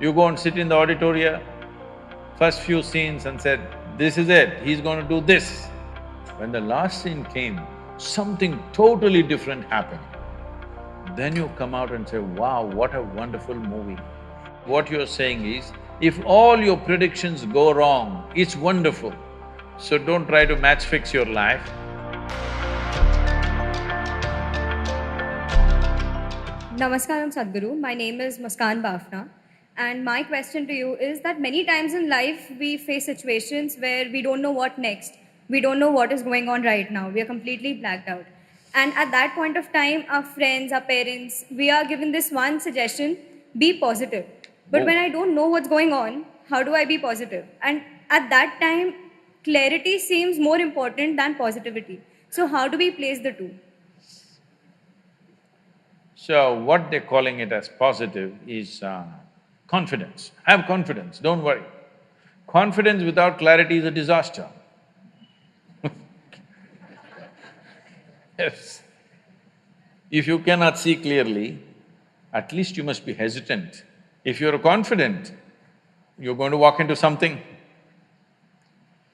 You go and sit in the auditorium, first few scenes and said, this is it, he's going to do this. When the last scene came, something totally different happened. Then you come out and say, wow, what a wonderful movie. What you're saying is, if all your predictions go wrong, it's wonderful. So don't try to match fix your life. Namaskaram Sadhguru, my name is Muskan Bafna, and my question to you is that many times in life we face situations where we don't know what next. We don't know what is going on right now. We are completely blacked out. And at that point of time, our friends, our parents, we are given this one suggestion, be positive. But when I don't know what's going on, how do I be positive? And at that time, clarity seems more important than positivity. So how do we place the two? So what they're calling it as positive is confidence. Have confidence, don't worry. Confidence without clarity is a disaster. Yes. If you cannot see clearly, at least you must be hesitant. If you're confident, you're going to walk into something.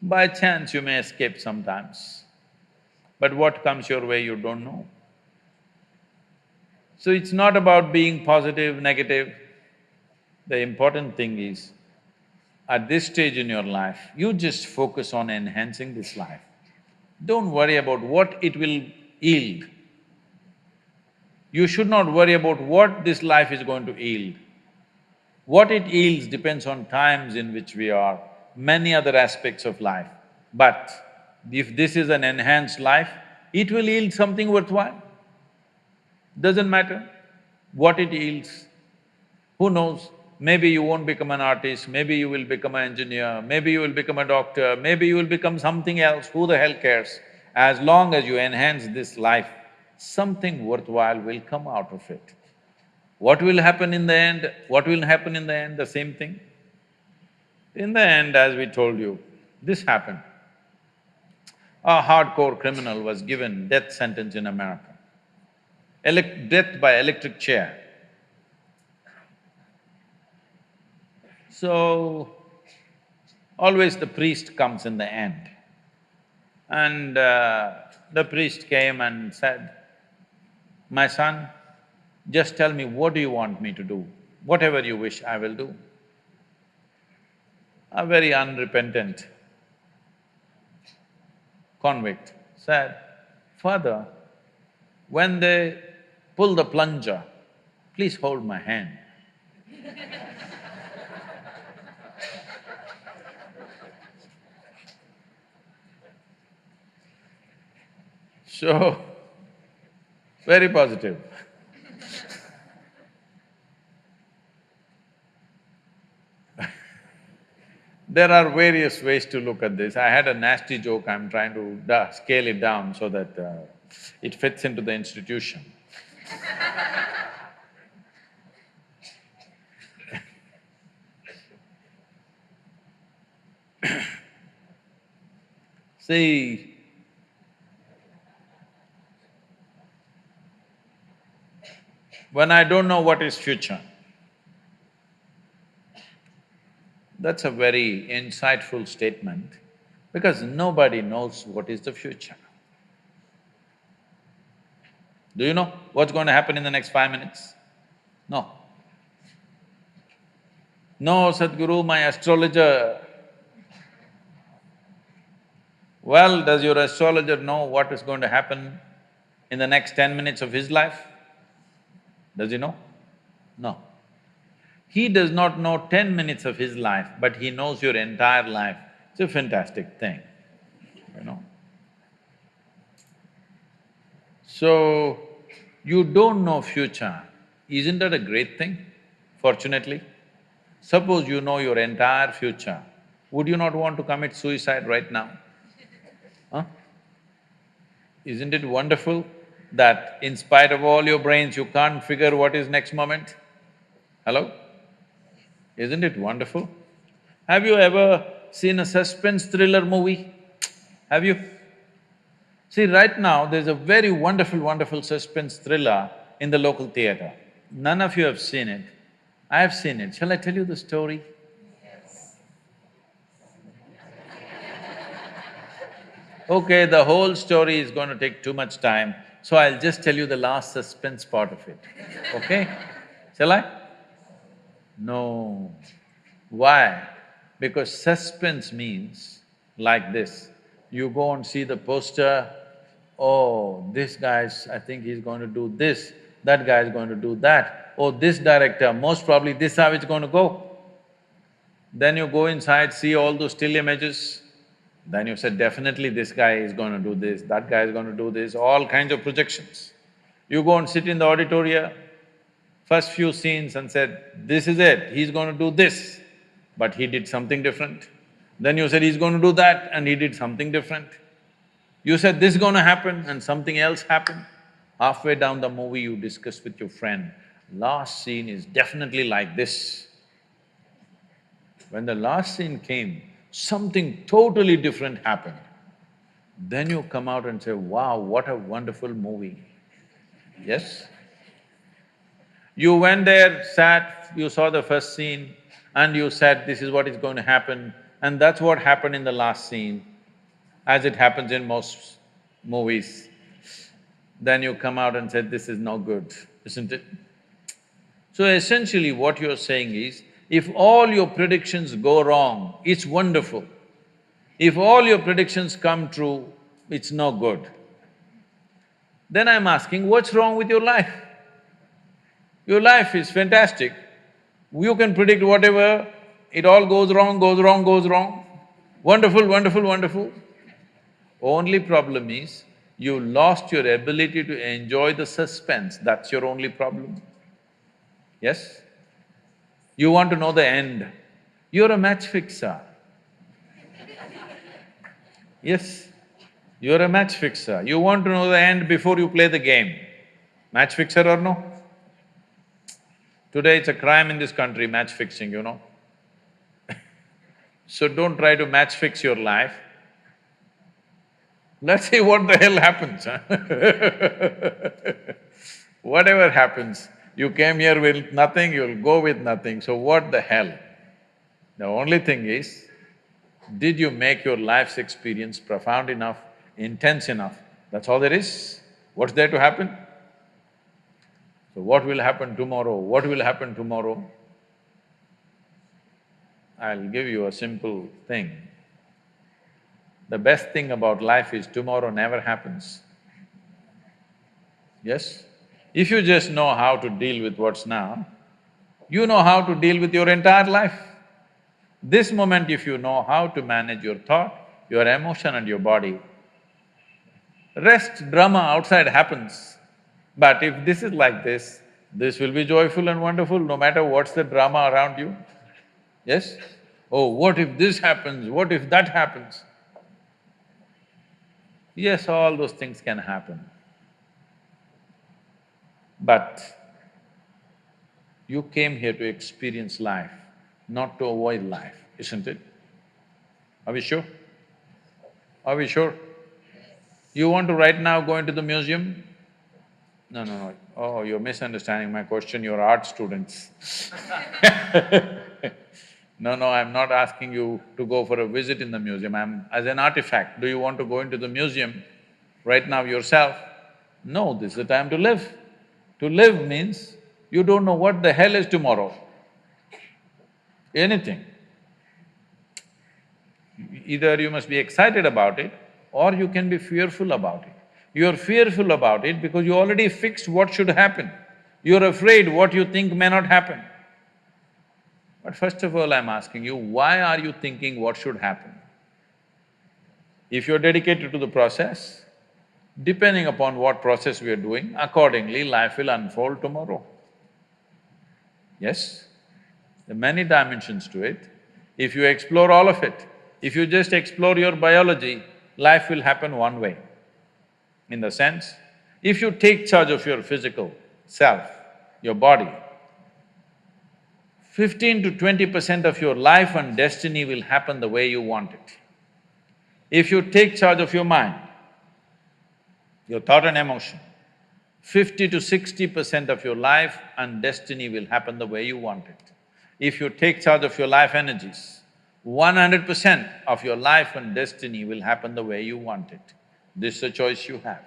By chance, you may escape sometimes, but what comes your way, you don't know. So it's not about being positive, negative. The important thing is, at this stage in your life, you just focus on enhancing this life. Don't worry about what it will yield. You should not worry about what this life is going to yield. What it yields depends on times in which we are, many other aspects of life. But if this is an enhanced life, it will yield something worthwhile. Doesn't matter what it yields. Who knows, maybe you won't become an artist, maybe you will become an engineer, maybe you will become a doctor, maybe you will become something else, who the hell cares? As long as you enhance this life, something worthwhile will come out of it. What will happen in the end? What will happen in the end? The same thing. In the end, as we told you, this happened. A hardcore criminal was given death sentence in America. Death by electric chair. So, always the priest comes in the end. And the priest came and said, my son, just tell me what do you want me to do? Whatever you wish, I will do. A very unrepentant convict said, Father, when they pull the plunger, please hold my hand. So, very positive. There are various ways to look at this. I had a nasty joke, I'm trying to scale it down so that it fits into the institution. See, when I don't know what is future, that's a very insightful statement because nobody knows what is the future. Do you know what's going to happen in the next 5 minutes? No. No, Sadhguru, my astrologer. Well, does your astrologer know what is going to happen in the next 10 minutes of his life? Does he know? No. He does not know 10 minutes of his life, but he knows your entire life. It's a fantastic thing, you know. So, you don't know future, isn't that a great thing, fortunately? Suppose you know your entire future, would you not want to commit suicide right now? Huh? Isn't it wonderful that in spite of all your brains, you can't figure what is next moment? Hello? Isn't it wonderful? Have you ever seen a suspense thriller movie? Have you? See, right now there's a very wonderful suspense thriller in the local theatre. None of you have seen it. I have seen it. Shall I tell you the story? Okay, the whole story is going to take too much time, so I'll just tell you the last suspense part of it, okay? Shall I? No. Why? Because suspense means like this. You go and see the poster, oh, this guy's… I think he's going to do this, that guy's going to do that, oh, this director, most probably this how it's going to go. Then you go inside, see all those still images, then you said, definitely this guy is going to do this, that guy is going to do this, all kinds of projections. You go and sit in the auditorium, first few scenes and said, this is it, he's going to do this, but he did something different. Then you said he's going to do that and he did something different. You said this is going to happen and something else happened. Halfway down the movie you discuss with your friend, last scene is definitely like this. When the last scene came, something totally different happened. Then you come out and say, wow, what a wonderful movie. Yes? You went there, sat, you saw the first scene and you said, this is what is going to happen, and that's what happened in the last scene, as it happens in most movies. Then you come out and said, this is no good, isn't it? So essentially what you're saying is, if all your predictions go wrong, it's wonderful. If all your predictions come true, it's no good. Then I'm asking, what's wrong with your life? Your life is fantastic. You can predict whatever, it all goes wrong, goes wrong, goes wrong. Wonderful, wonderful, wonderful. Only problem is, you lost your ability to enjoy the suspense, that's your only problem. Yes? You want to know the end. You're a match fixer. Yes, you're a match fixer. You want to know the end before you play the game. Match fixer or no? Today it's a crime in this country, match fixing, you know. So don't try to match fix your life. Let's see what the hell happens, huh? Whatever happens, you came here with nothing, you'll go with nothing, so what the hell? The only thing is, did you make your life's experience profound enough, intense enough? That's all there is. What's there to happen? So what will happen tomorrow? What will happen tomorrow? I'll give you a simple thing. The best thing about life is tomorrow never happens. Yes? If you just know how to deal with what's now, you know how to deal with your entire life. This moment if you know how to manage your thought, your emotion and your body, rest drama outside happens. But if this is like this will be joyful and wonderful no matter what's the drama around you. Yes? Oh, what if this happens, what if that happens? Yes, all those things can happen. But you came here to experience life, not to avoid life, isn't it? Are we sure? Are we sure? You want to right now go into the museum? No, no, no. Oh, you're misunderstanding my question, you're art students. No, no, I'm not asking you to go for a visit in the museum, I'm… as an artifact, do you want to go into the museum right now yourself? No, this is the time to live. To live means you don't know what the hell is tomorrow. Anything. Either you must be excited about it or you can be fearful about it. You're fearful about it because you already fixed what should happen. You're afraid what you think may not happen. But first of all, I'm asking you, why are you thinking what should happen? If you're dedicated to the process, depending upon what process we are doing, accordingly life will unfold tomorrow. Yes? There are many dimensions to it. If you explore all of it, if you just explore your biology, life will happen one way. In the sense, if you take charge of your physical self, your body, 15 to 20% of your life and destiny will happen the way you want it. If you take charge of your mind, your thought and emotion, 50 to 60% of your life and destiny will happen the way you want it. If you take charge of your life energies, 100% of your life and destiny will happen the way you want it. This is a choice you have.